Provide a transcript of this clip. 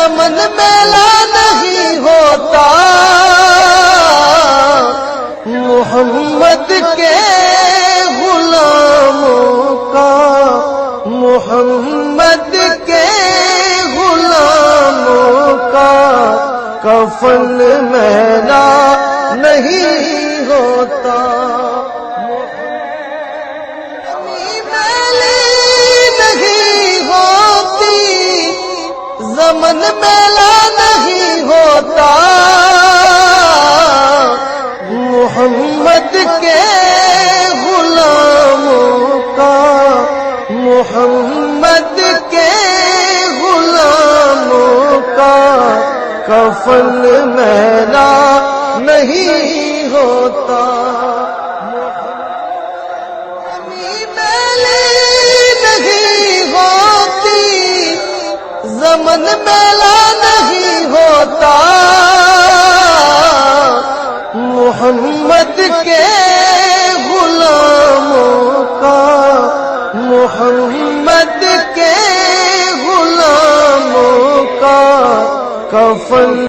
زمن میلا نہیں ہوتا، محمد کے غلاموں کا، محمد کے غلاموں کا کفن میلا نہیں ہوتا۔ زمن میلا نہیں ہوتا، محمد کے غلاموں کا، محمد کے غلاموں کا کفن میلا نہیں ہوتا۔ زمن میلا نہیں ہوتا، محمد کے غلاموں کا، محمد کے غلاموں کا کفن